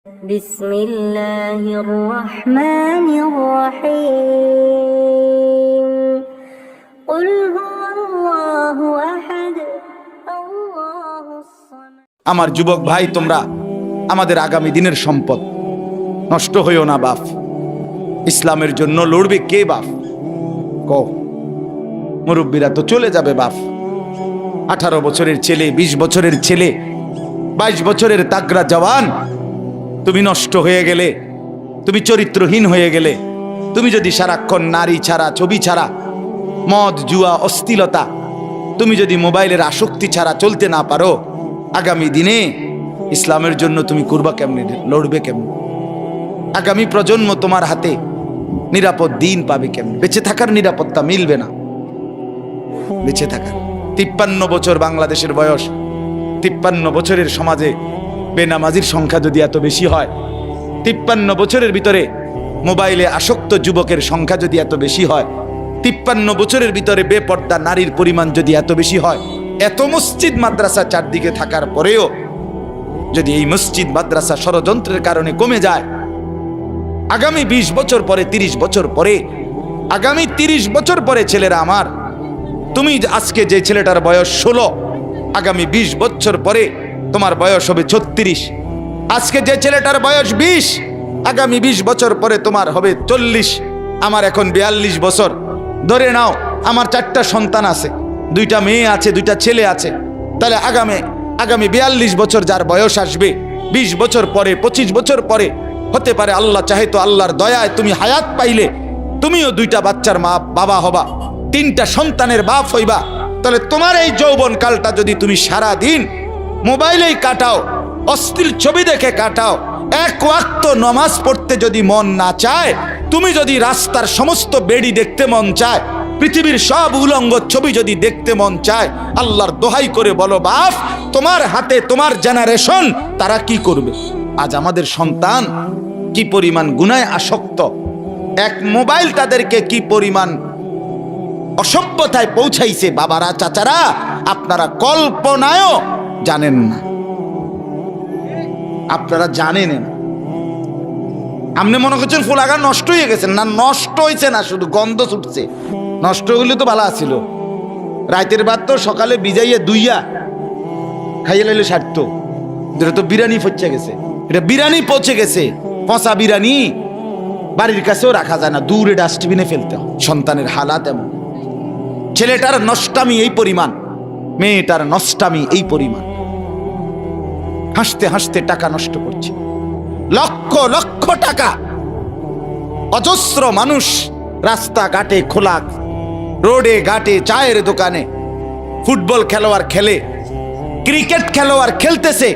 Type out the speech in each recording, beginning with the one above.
বিসমিল্লাহির রহমানির রহিম কুল হুয়াল্লাহু আহাদ আল্লাহুস সামাদ। আমার যুবক ভাই, তোমরা আমাদের আগামী দিনের সম্পদ। নষ্ট হইও না বাপ। ইসলামের জন্য লড়বে কে বাপ? মুরব্বীরা তো চলে যাবে বাপ। 18 বছরের ছেলে, 20 বছরের ছেলে, 22 বছরের তাগড়া জওয়ান, তুমি নষ্ট হয়ে গেলে, তুমি চরিত্রহীন হয়ে গেলে, তুমি যদি সারাক্ষণ নারী ছাড়া, ছবি ছাড়া, মদ জুয়া অশ্লীলতা, তুমি যদি মোবাইলের আসক্তি ছাড়া চলতে না পারো, আগামী দিনে ইসলামের জন্য তুমি করবা কেমনে, লড়বে কেমনে? আগামী প্রজন্ম তোমার হাতে নিরাপদ দিন পাবে কেমনে? বেঁচে থাকার নিরাপত্তা মিলবে না। বেঁচে থাকার 53 বছর বাংলাদেশের বয়স, 53 বছরের সমাজে বেনামাজির সংখ্যা যদি এত বেশি হয়, 53 বছরের ভিতরে মোবাইলে আসক্ত যুবকের সংখ্যা যদি এত বেশি হয়, 53 বছরের ভিতরে বেপর্দা নারীর পরিমাণ যদি এত বেশি হয়, এত মসজিদ মাদ্রাসা চারদিকে থাকার পরেও যদি এই মসজিদ মাদ্রাসা ষড়যন্ত্রের কারণে কমে যায়, আগামী 20 বছর পরে, 30 বছর পরে, আগামী 30 বছর পরে ছেলেরা আমার, তুমি আজকে যে ছেলেটার বয়স 16, আগামী 20 বছর পরে তোমার বয়স হবে 36। আজকে যে ছেলেটার বয়স 20, আগামী 20 বছর পরে তোমার হবে 40। আমার এখন 42 বছর। ধরে নাও আমার 4টা সন্তান আছে, 2টা মেয়ে আছে, 2টা ছেলে আছে। তাহলে আগামী 42 বছর যার বয়স আসবে, 20 বছর পরে, 25 বছর পরে, হতে পারে আল্লাহ চাহে তো আল্লাহর দয়ায় তুমি হায়াত পাইলে তুমিও 2টা বাচ্চার মা বাবা হবা, 3টা সন্তানের বাপ হইবা। তাহলে তোমার এই যৌবন কালটা যদি তুমি সারা দিন মোবাইলেই কাটাও, অশ্লীল ছবি দেখে কাটাও, এক ওয়াক্ত নামাজ পড়তে যদি মন না চায়, তুমি যদি রাস্তার সমস্ত বেড়ি দেখতে মন চায়, পৃথিবীর সব উলঙ্গ ছবি যদি দেখতে মন চায়, আল্লাহর দোহাই করে বলো বাপ, তোমার হাতে তোমার জেনারেশন তারা কি করবে? আজ আমাদের সন্তান কি পরিমাণ গুনায় আসক্ত, এক মোবাইল তাদেরকে কি পরিমাণ অসভ্যতায় পৌঁছাইছে, বাবারা চাচারা আপনারা কল্পনায়ও জানেন না, আপনারা জানেন না। আপনি মনে করছেন ফুলাগা নষ্ট হয়ে গেছেন, না নষ্ট হয়েছে না, শুধু গন্ধ ছুটছে। নষ্ট হইলে তো ভালো আছিল, রাতের ভাত তো সকালে ভিজাইয়া দুইয়া খাইয়ে লাইলে সারতো। এটা তো বিরিয়ানি পচে গেছে, এটা বিরিয়ানি পচে গেছে, পচা বিরিয়ানি বাড়ির কাছেও রাখা যায় না, দূরে ডাস্টবিনে ফেলতে হয়। সন্তানের হালাত এমন, ছেলেটার নষ্টামি এই পরিমাণ, মেয়েটার নষ্টামি এই পরিমাণ। হাসতে হাসতে টাকা নষ্ট করছে, লক্ষ লক্ষ টাকা। অজস্র মানুষ রাস্তাঘাটে, খোলা রোডে ঘাটে, চায়ের দোকানে, ফুটবল খেলোয়াড় খেলে, ক্রিকেট খেলোয়াড় খেলতেছে,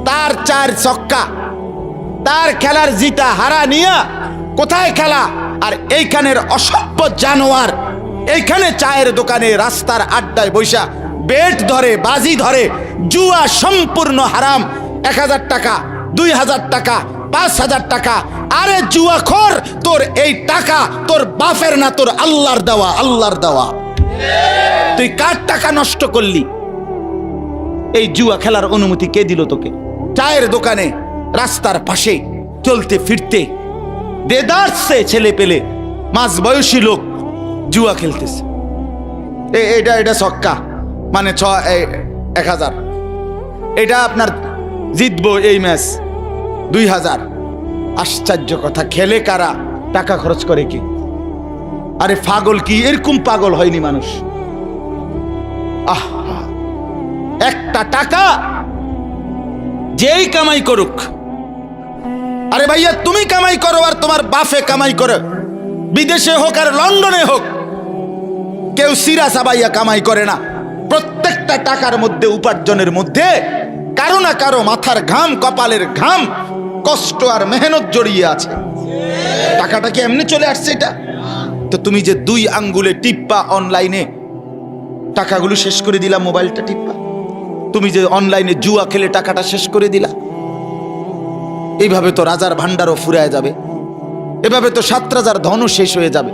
তার 4 ছক্কা, তার খেলার জিতা হারা নিয়া কোথায় খেলা? আর এইখানের অসভ্য জানোয়ার এইখানে চায়ের দোকানে, রাস্তার আড্ডায় বৈশা বেট ধরে, বাজি ধরে, জুয়া সম্পূর্ণ হারাম। 1000 টাকা, 2000 টাকা, 5000 টাকা। আরে জুয়াখোর, তোর এই টাকা তোর বাপের না, তোর আল্লাহর দেওয়া, আল্লাহর দেওয়া। তুই কার টাকা নষ্ট করলি? এই জুয়া খেলার অনুমতি কে দিল তোকে? চায়ের দোকানে, রাস্তার পাশে চলতে ফিরতে দেদারছে ছেলে পেলে, মাঝ বয়সী লোক জুয়া খেলতেছে। এটা ছক্কা মানে 1000, এটা আপনার জিতবো এই ম্যাচ 2000। আশ্চর্য কথা, খেলে কারা? টাকা খরচ করে কি? আরে পাগল কি? এরকম পাগল হয়নি মানুষ। একটা টাকা যেই কামাই করুক, আরে ভাইয়া তুমি কামাই করো আর তোমার বাপে কামাই করে, বিদেশে হোক আর লন্ডনে হোক, কেউ সিরা সাবাইয়া কামাই করে না। প্রত্যেকটা টাকার মধ্যে, উপার্জনের মধ্যে কারো না কারো মাথার ঘাম, কপালের ঘাম, কষ্ট আর মেহনত জড়িয়ে আছে। টাকাটা কি এমনি চলে আসছে? এটা তো তুমি যে 2 আঙ্গুলে টিপ্পা অনলাইনে টাকাগুলো শেষ করে দিলা, মোবাইলটা টিপ্পা, তুমি যে অনলাইনে জুয়া খেলে টাকাটা শেষ করে দিলা, এইভাবে তো রাজার ভান্ডারও ফুরায় যাবে, এভাবে তো 7 রাজার ধনও শেষ হয়ে যাবে।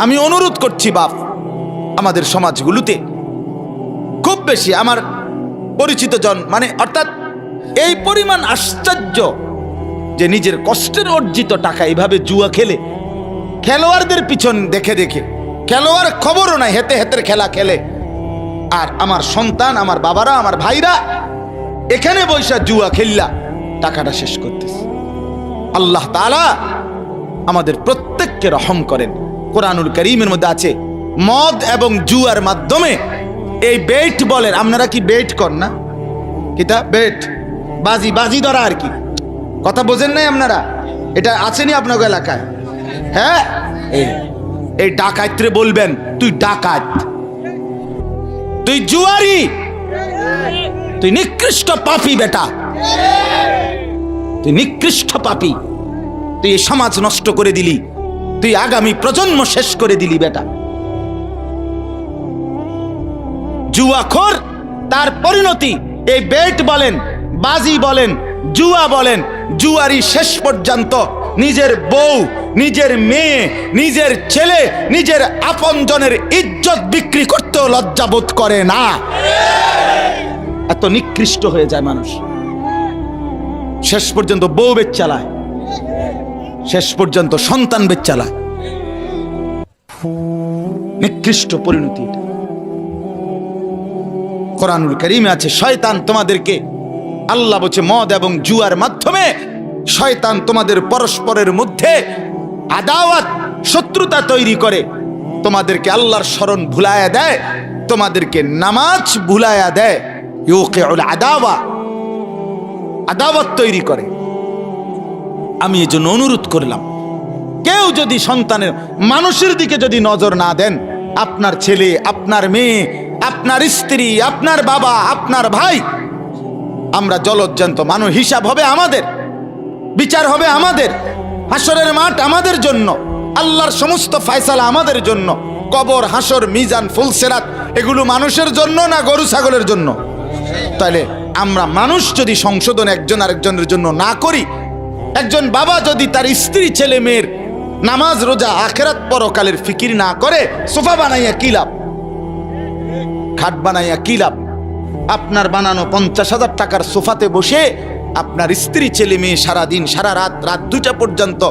আমি অনুরোধ করছি বাপ, আমাদের সমাজগুলোতে খুব বেশি আমার পরিচিত জন, মানে অর্থাৎ এই পরিমাণ আশ্চর্য যে নিজের কষ্টের অর্জিত টাকা এইভাবে জুয়া খেলে, খেলোয়াড়দের পিছন দেখে দেখে, খেলোয়াড় খবরও নাই, হেতে হেতের খেলা খেলে, আর আমার সন্তান, আমার বাবারা, আমার ভাইরা এখানে বৈশা জুয়া খেললা টাকাটা শেষ করতেছে। আল্লাহ তাআলা আমাদের প্রত্যেককে রহম করেন। কোরআনুল কারীমের মধ্যে আছে মদ এবং জুয়ার মাধ্যমে এই বেট বলেন, আপনারা কি বেট কর না? কিতা বেট, বাজি, বাজি ধরা আর কি, কথা বোঝেন নাই আপনারা? এটা আছেনি আপনার এলাকায়? হ্যাঁ, এই ডাকাতরে বলবেন তুই ডাকাত, তুই জুয়ারি, তুই নিকৃষ্ট পাপী বেটা, তুই নিকৃষ্ট পাপী, তুই এই সমাজ নষ্ট করে দিলি, তুই আগামী প্রজন্ম শেষ করে দিলি বেটা। জুয়াখোর, তার পরিণতি এই বেট বলেন, বাজি বলেন, জুয়া বলেন, জুয়ারি শেষ পর্যন্ত নিজের বউ, নিজের মেয়ে, নিজের ছেলে, নিজের আপনজনের ইজ্জত বিক্রি করতেও লজ্জাবোধ করে না। এত নিকৃষ্ট হয়ে যায় মানুষ। শেষ পর্যন্ত বউ বেচ চালায়, শেষ পর্যন্ত সন্তান বেচ চালায়। নিকৃষ্ট পরিণতি। কোরআনুল কারীমে আছে শয়তান তোমাদেরকে, আল্লাহ বলছে মদ এবং জুয়ার মাধ্যমে শয়তান তোমাদের পরস্পরের মধ্যে আদাওয়াত, শত্রুতা তৈরি করে, তোমাদেরকে আল্লাহর স্মরণ ভুলায়া দেয়, তোমাদেরকে নামাজ ভুলায়া দেয়। ইউকিউল আদাওয়া, আদাওয়াত তৈরি করে। আমি এই জন্য অনুরোধ করলাম, কেউ যদি সন্তানের, মানুষের দিকে যদি নজর না দেন, আপনার ছেলে, আপনার মেয়ে, আপনার স্ত্রী, আপনার বাবা, আপনার ভাই, আমরা জলজ্জান্ত মানুষ, হিসাব হবে আমাদের, বিচার হবে আমাদের, হাসরের মাঠ আমাদের জন্য, আল্লাহর সমস্ত ফয়সালা আমাদের জন্য। কবর, হাসর, মিজান, ফুলসেরাত এগুলো মানুষের জন্য না গরু ছাগলের জন্য? তাহলে আমরা মানুষ যদি সংশোধন একজন আরেকজনের জন্য না করি, একজন বাবা যদি তার স্ত্রী, ছেলে মেয়ের নামাজ, রোজা, আখিরাত পরকালের ফিকির না করে, সোফা বানাইয়া কি লাভ? খাট বানাইয়া কি লাভ? আপনার বানানো 50,000 টাকার সোফাতে বসে আপনার স্ত্রী, ছেলে মেয়ে সারাদিন, সারা রাত, রাত 2টা পর্যন্ত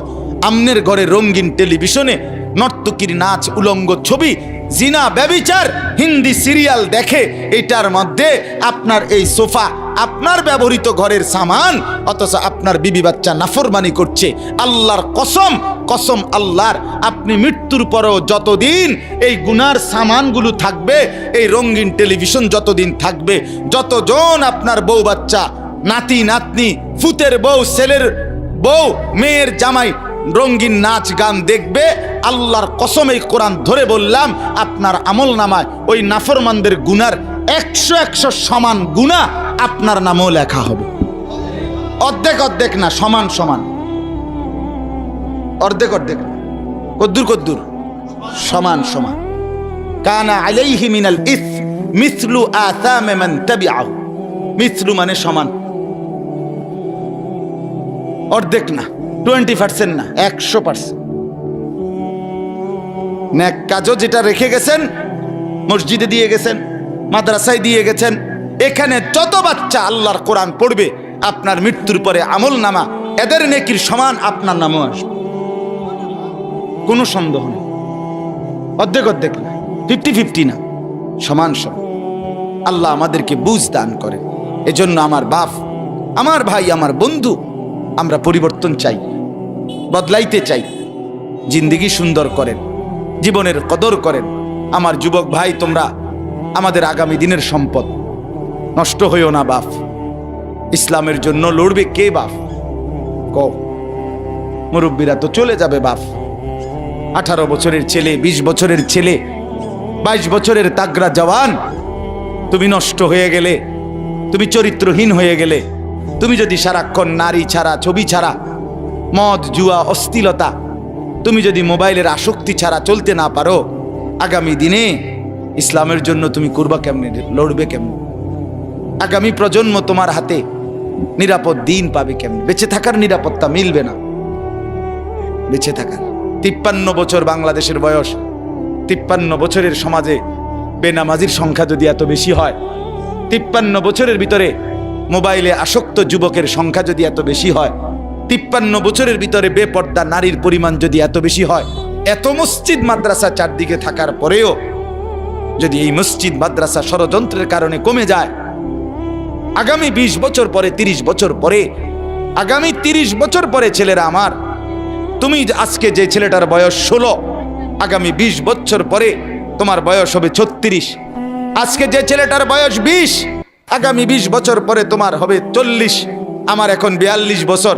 আমনের ঘরে রঙিন টেলিভিশনে নর্তকীর নাচ, উলঙ্গ ছবি, জিনা, ব্যভিচার, হিন্দি সিরিয়াল দেখে, এটার মধ্যে আপনার এই সোফা, আপনার ব্যবহৃত ঘরের সামান, অথচ আপনার বিবি বাচ্চা নাফরমানি করছে। আল্লাহর কসম, কসম আল্লাহর, আপনি মৃত্যুর পরেও যতদিন এই গুনার সামানগুলো থাকবে, এই রঙিন টেলিভিশন যতদিন থাকবে, যতজন আপনার বউ বাচ্চা, নাতি নাতনি, ফুতের বউ, ছেলের বউ, মেয়ের জামাই রঙিন নাচ গান দেখবে, আল্লাহর কসম এই কোরআন ধরে বললাম, আপনার আমল নামায় ওই নাফরমানদের গুনার 100 সমান গুনাহ আপনার নামও লেখা হবে। অর্ধেক অর্ধেক না, সমান সমান। অর্ধেক অর্ধেক না, কদ্দুর কদ্দুর, সমান সমান। কানা আলাইহি মিনাল ইসম মিসলু আসাম মান তাবিআহু। মিসলু মানে সমান, অর্ধেক না, 20% না, 100%। নেক কাজও যেটা রেখে গেছেন, মসজিদে দিয়ে গেছেন, মাদ্রাসায় দিয়ে গেছেন, এখানে যত বাচ্চা আল্লাহর কোরআন পড়বে, আপনার মৃত্যুর পরে আমল নামা এদের নেকির সমান আপনার নামও আসবে, কোনো সন্দেহ নেই। অর্ধেক অর্ধেক না, 50-50 না, সমান সমান। আল্লাহ আমাদেরকে বুঝ দান করেন। এজন্য আমার বাপ, আমার ভাই, আমার বন্ধু, আমরা পরিবর্তন চাই, বদলাইতে চাই, জিন্দেগি সুন্দর করেন, জীবনের কদর করেন। আমার যুবক ভাই, তোমরা আমাদের আগামী দিনের সম্পদ, নষ্ট হইও না বাপ। ইসলামের জন্য লড়বে কে বাপ? কও। মুরব্বীরা তো চলে যাবে বাপ। 18 বছরের ছেলে, 20 বছরের ছেলে, 22 বছরের তাগড়া জওয়ান, তুমি নষ্ট হয়ে গেলে, তুমি চরিত্রহীন হয়ে গেলে, তুমি যদি সারাক্ষণ নারী ছাড়া, ছবি ছাড়া, মদ, জুয়া, অশ্লীলতা, তুমি যদি মোবাইলের আসক্তি ছাড়া চলতে না পারো, আগামী দিনে ইসলামের জন্য তুমি করবা কেমনে, লড়বে কেমনে? আগামী প্রজন্ম তোমার হাতে নিরাপদ দিন পাবে কেমনে? বেঁচে থাকার নিরাপত্তা মিলবে না। বেঁচে থাকার 53 বছর বাংলাদেশের বয়স, 53 বছরের সমাজে বেনামাজির সংখ্যা যদি এত বেশি হয়, 53 বছরের ভিতরে মোবাইলে আসক্ত যুবকের সংখ্যা যদি এত বেশি হয়, 53 বছরের ভিতরে বেপর্দা নারীর পরিমাণ যদি এত বেশি হয়, এত মসজিদ মাদ্রাসা চারদিকে থাকার পরেও যদি এই মসজিদ মাদ্রাসা ষড়যন্ত্রের কারণে কমে যায়, আগামী 20 বছর পরে, 30 বছর পরে, আগামী 30 বছর পরে ছেলেরা আমার, তুমি আজকে যে ছেলেটার বয়স 16, আগামী 20 বছর পরে তোমার বয়স হবে 36। আজকে যে ছেলেটার বয়স 20, আগামী 20 বছর পরে তোমার হবে 40। আমার এখন 42 বছর।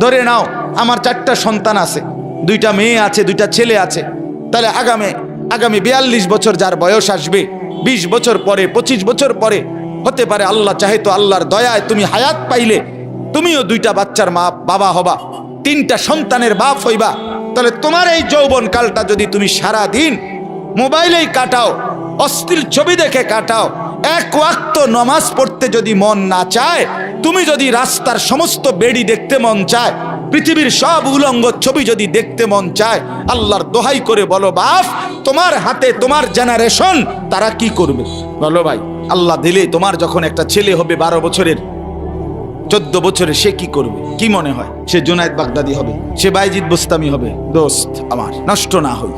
ধরে নাও আমার 4টা সন্তান আছে, 2টা মেয়ে আছে, 2টা ছেলে আছে। তাহলে আগামী 42 বছর যার বয়স আসবে, 20 বছর পরে, 25 বছর পরে, হতে পারে আল্লাহ চাহে তো আল্লাহর দয়ায় তুমি হায়াত পাইলে তুমিও 2টা বাচ্চার মা বাবা হবা, 3টা সন্তানের বাপ হইবা। তাহলে তোমার এই যৌবন কালটা যদি তুমি সারা দিন মোবাইলেই কাটাও, অশ্লীল ছবি দেখে কাটাও, এক ওয়াক্ত নামাজ পড়তে যদি মন না চায়, তুমি যদি রাস্তার সমস্ত বেড়ি দেখতে মন চায়, পৃথিবীর সব উলঙ্গ ছবি যদি দেখতে মন চায়, আল্লাহর দোহাই করে বলো বাপ, তোমার হাতে তোমার জেনারেশন তারা কি করবে? বলো ভাই, আল্লাহ দিলে তোমার যখন একটা ছেলে হবে 12 বছরের, 14 বছরে, সে কি করবে? কি মনে হয়? সে জুনায়েদ বাগদাদি হবে, সে বাইজিদ বুস্তামি হবে? দোস্ত আমার, নষ্ট না হই,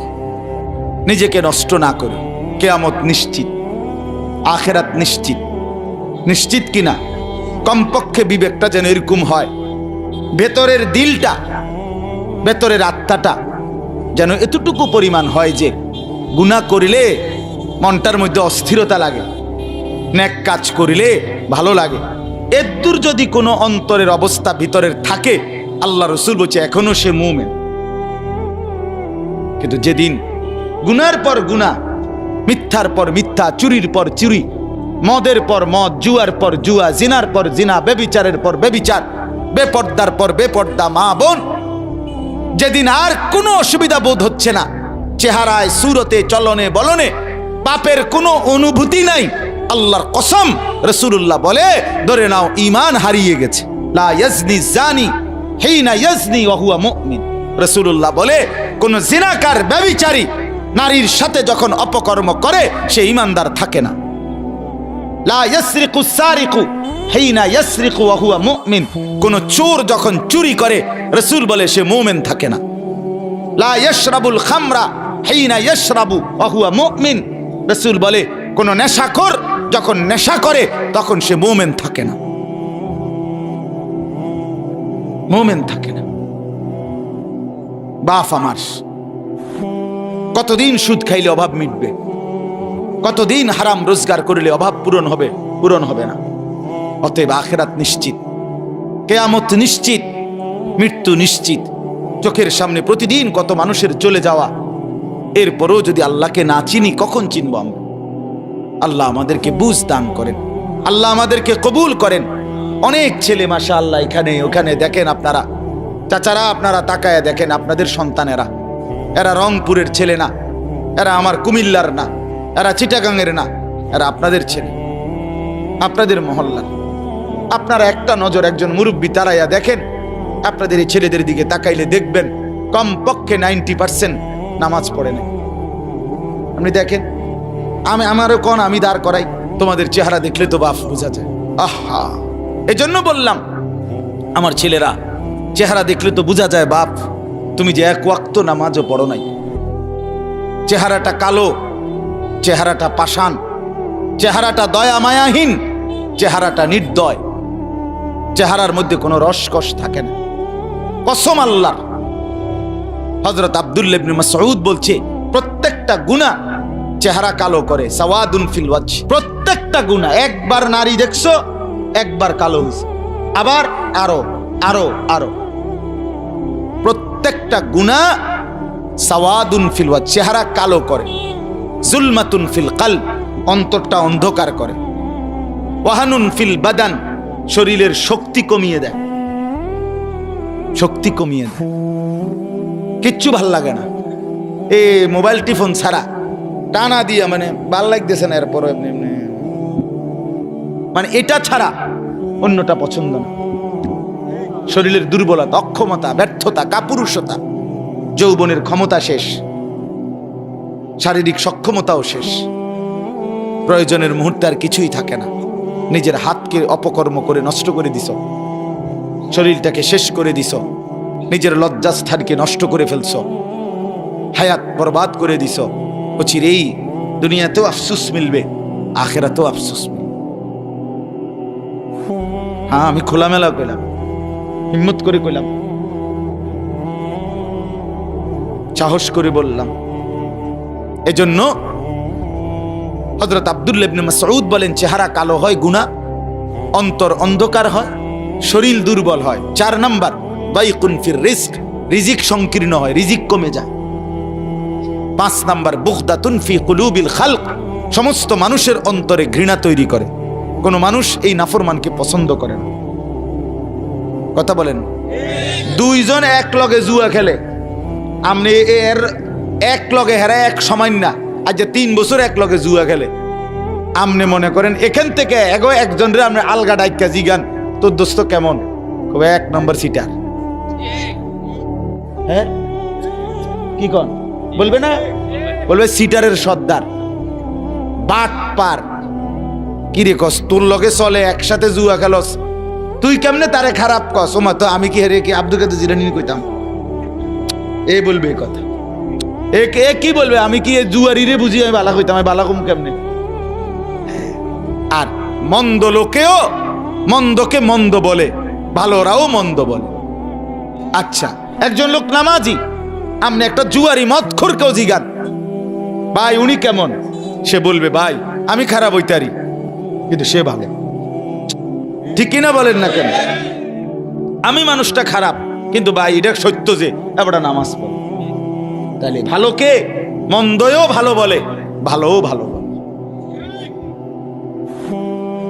নিজেকে নষ্ট না করে। কিয়ামত নিশ্চিত, আখিরাত নিশ্চিত। নিশ্চিত কিনা? কমপক্ষে বিবেকটা যেন এরকম হয়, ভেতরের দিলটা, ভেতরের আত্মাটা যেন এতটুকু পরিমাণ হয় যে গুনাহ করিলে মনটার মধ্যে অস্থিরতা লাগে, নেক কাজ করিলে ভালো লাগে। এদূর যদি কোনো অন্তরের অবস্থা ভিতরের থাকে, আল্লাহ রসুল বলছে এখনো সে মুমিন। কিন্তু যেদিন গুনার পর গুনাহ, মিথ্যার পর মিথ্যা, চুরির পর চুরি, মদের পর মদ, জুয়ার পর জুয়া, জিনার পর জিনা, বেবিচারের পর বেবিচার, বেপর্দার পর বেপর্দা মা বোন, যেদিন আর কোনো অসুবিধা বোধ হচ্ছে না, চেহারায়, সুরতে, চলনে বলনে পাপের কোনো অনুভূতি নাই, আল্লাহর কসম রাসূলুল্লাহ বলে ধরে নাও ঈমান হারিয়ে গেছে। লা ইয়াজনি জানি হিনা ইয়াজনি ওয়া হুয়া মুমিন। রাসূলুল্লাহ বলে কোন জিনাকার, ব্যভিচারী নারীর সাথে যখন অপকর্ম করে সে ঈমানদার থাকে না। লা ইয়াসরিকু সারিকু হিনা ইয়াসরিকু ওয়া হুয়া মুমিন। কোন চোর যখন চুরি করে, রাসূল বলে সে মুমিন থাকে না। লা ইয়াশরাবুল খামরা হিনা ইয়াশরাবু ওয়া হুয়া মুমিন। রাসূল বলে কোন নেশাখোর যখন নেশা করে তখন সে মুমিন থাকে না, মুমিন থাকে না। বাপ আমার, কতদিন সুদ খাইলে অভাব মিটবে? কতদিন হারাম রোজগার করলে অভাব পূরণ হবে? পূরণ হবে না। অতএব আখিরাত নিশ্চিত, কিয়ামত নিশ্চিত, মৃত্যু নিশ্চিত। চোখের সামনে প্রতিদিন কত মানুষের চলে যাওয়া, এরপরও যদি আল্লাহকে না চিনি কখন চিনব আমরা? আল্লাহ আমাদেরকে বুঝ দান করেন, আল্লাহ আমাদেরকে কবুল করেন। অনেক ছেলে মাশাআল্লাহ এখানে ওখানে দেখেন আপনারা, চাচারা আপনারা তাকায়া দেখেন আপনাদের সন্তানেরা, এরা রংপুরের ছেলে না, এরা আমার কুমিল্লার না, এরা চিটাগাংয়ের না, এরা আপনাদের ছেলে, আপনাদের মহল্লার। আপনারা একটা নজর একজন মুরব্বী তারাইয়া দেখেন, আপনাদের এই ছেলেদের দিকে তাকাইলে দেখবেন কমপক্ষে 90% নামাজ পড়ে না। আপনি দেখেন, আমারও কোন আমি দাঁড় করাই, তোমাদের চেহারা দেখলে তো বাপ বোঝা যায়। আহা, এজন্য বললাম আমার ছেলেরা, চেহারা দেখলে তো বোঝা যায় বাপ তুমি যে এক ওয়াক্ত নামাজও পড়ো নাই। চেহারাটা কালো, চেহারাটা পাষাণ, চেহারাটা দয়া মায়াহীন, চেহারাটা নির্দয়, চেহারার মধ্যে কোনো রসকস থাকে না। কসম আল্লাহ, হযরত আব্দুল্লাহ ইবনে মাসউদ বলছে প্রত্যেকটা গুনাহ চেহারা কালো করে। সাওয়াদুন ফিল ওয়াজহ, প্রত্যেকটা গুনাহ। একবার নারী দেখছো, একবার কালো হইছে, আবার আরো আরো আরো। প্রত্যেকটা গুনাহ সাওয়াদুন ফিল ওয়াজহ, চেহারা কালো করে। জুলমাতুন ফিল কলব, অন্তরটা অন্ধকার করে। ওয়াহানুন ফিল বাদান, শরীরের শক্তি কমিয়ে দেয়, শক্তি কমিয়ে দেয়, কিচ্ছু ভাল লাগে না। এ মোবাইল টিফোন ছাড়া টানা দিয়া মানে ভাল লাগতেছে না, এরপর এমনি এমনি মানে এটা ছাড়া অন্যটা পছন্দ না। শরীরের দুর্বলতা, অক্ষমতা, ব্যর্থতা, কাপুরুষতা, যৌবনের ক্ষমতা শেষ, শারীরিক সক্ষমতাও শেষ, প্রয়োজনের মুহূর্তে আর কিছুই থাকে না। নিজের হাতকে অপকর্ম করে নষ্ট করে দিছ, শরীরটাকে শেষ করে দিছ, নিজের লজ্জাস্থানকে নষ্ট করে ফেলছ, হায়াত বরবাদ করে দিছ। অচিরেই দুনিয়াতেও আফসোস মিলবে, আখেরাতেও আফসোস মিলবে। হ্যাঁ, আমি খোলামেলা কইলাম, হিম্মত করে কইলাম, সাহস করে বললাম। এজন্য হযরত আব্দুল্লাহ ইবনে মাসউদ বলেন, চেহারা কালো হয় গুনাহ, অন্তর অন্ধকার হয়, শরীর দুর্বল হয়। 4 নাম্বার, দাইকুন ফির রিজক, রিজিক সংকীর্ণ হয়, রিজিক কমে যায়। 5 নাম্বার, বুগদাতুন ফি কুলুবিল খালক, সমস্ত মানুষের অন্তরে ঘৃণা তৈরি করে। কোন মানুষ এই নাফরমানকে পছন্দ করে না। কথা বলেন। 2 জন এক লগে জুয়া খেলে, আপনি এর এক লগে হেরা এক সমান না। আজ 3 বছর এক লগে জুয়া খেলে, আপনি মনে করেন এখান থেকে একজন রে আপনি আলগা ডাইকা জিগান, তোর দোস্ত কেমন, কবে 1 নম্বর সিটার। হ্যাঁ, কি কন বলবে না? বলবে সিটারের সর্দার, বাট পার। কি রে কস, তোর লগে চলে, একসাথে জুয়া খেলস, তুই কেমনে তারে খারাপ কস? ওমা, তো আমি কি হেরে কি আব্দুল কাদের জিলানী কইতাম? এ বলবে এই কথা, এ কি বলবে? আমি কি জুয়ারি রে বুঝি আমি বালা কইতাম? আমি বালা কম কেমনে? আর মন্দ লোকেও মন্দকে মন্দ বলে, ভালোরাও মন্দ বলে। আচ্ছা, একজন লোক নামাজি, আপনি একটা জুয়ারি মদখোরকেও জিগান, ভাই উনি কেমন? সে বলবে, ভাই আমি খারাপ হইতারি, কিন্তু সে ভালো। ঠিক কিনা বলেন না কেন? আমি মানুষটা খারাপ, কিন্তু ভাই এটা সত্য যে এবারটা নামাজ পড়ে। তাহলে ভালোকে মন্দও ভালো বলে, ভালোও ভালো বলে।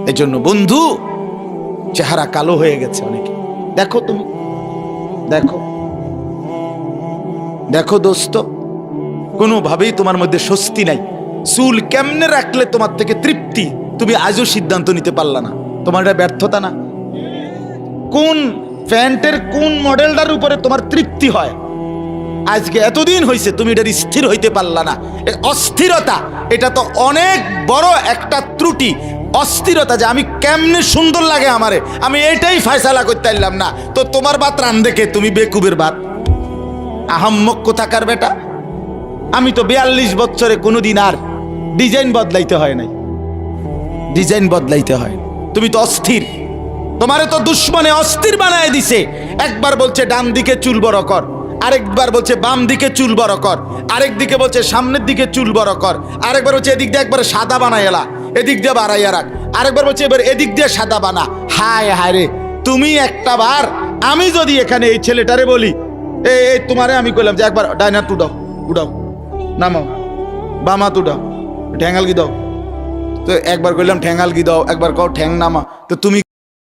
এই জন্য বন্ধু, চেহারা কালো হয়ে গেছে অনেকে। দেখো তুমি, দেখো দেখো দোস্ত, কোনোভাবেই তোমার মধ্যে স্বস্তি নাই। চুল কেমনে রাখলে তোমার থেকে তৃপ্তি, তুমি আজও সিদ্ধান্ত নিতে পারলা না। তোমার এটা ব্যর্থতা না? কোন প্যান্টের কোন মডেলটার উপরে তোমার তৃপ্তি হয়? আজকে এতদিন হয়েছে তুমি এটার স্থির হইতে পারলা না। অস্থিরতা, এটা তো অনেক বড় একটা ত্রুটি। অস্থিরতা যে আমি কেমনে সুন্দর লাগে আমারে, আমি এটাই ফয়সালা করতে পারলাম না। তো তোমার ভাত রান দেখে তুমি বেকুবের ভাত, আহাম্মক কোথাকার বেটা। আমি তো 42 বছরে কোনোদিন আর ডিজাইন বদলাইতে হয় নাই, ডিজাইন বদলাইতে হয়। তুমি তো অস্থির, তোমারে তো দুশ্মনে অস্থির বানায় দিছে। একবার বলছে ডান দিকে চুল বড় কর, আরেকবার বলছে বাম দিকে চুল বড় কর, আরেক দিকে বলছে সামনের দিকে চুল বড় কর, আরেকবার বলছে এদিক দিয়ে একবার সাদা বানাই এলা, এদিক দিয়ে বাড়াইয়া রাখ, আরেকবার বলছে এবার এদিক দিয়ে সাদা বানা। হায় হায় রে, তুমি একটা বার, আমি যদি এখানে এই ছেলেটারে বলি, এই তোমারে আমি কইলাম যে একবার ডাইনার টু দাও, উঠাও, নামাও, বামা টু দাও, ঠ্যাঙ্গাল কি দাও, তো একবার কইলাম ঠ্যাঙ্গাল কি দাও, একবার কও ঠ্যাং নামা, তো তুমি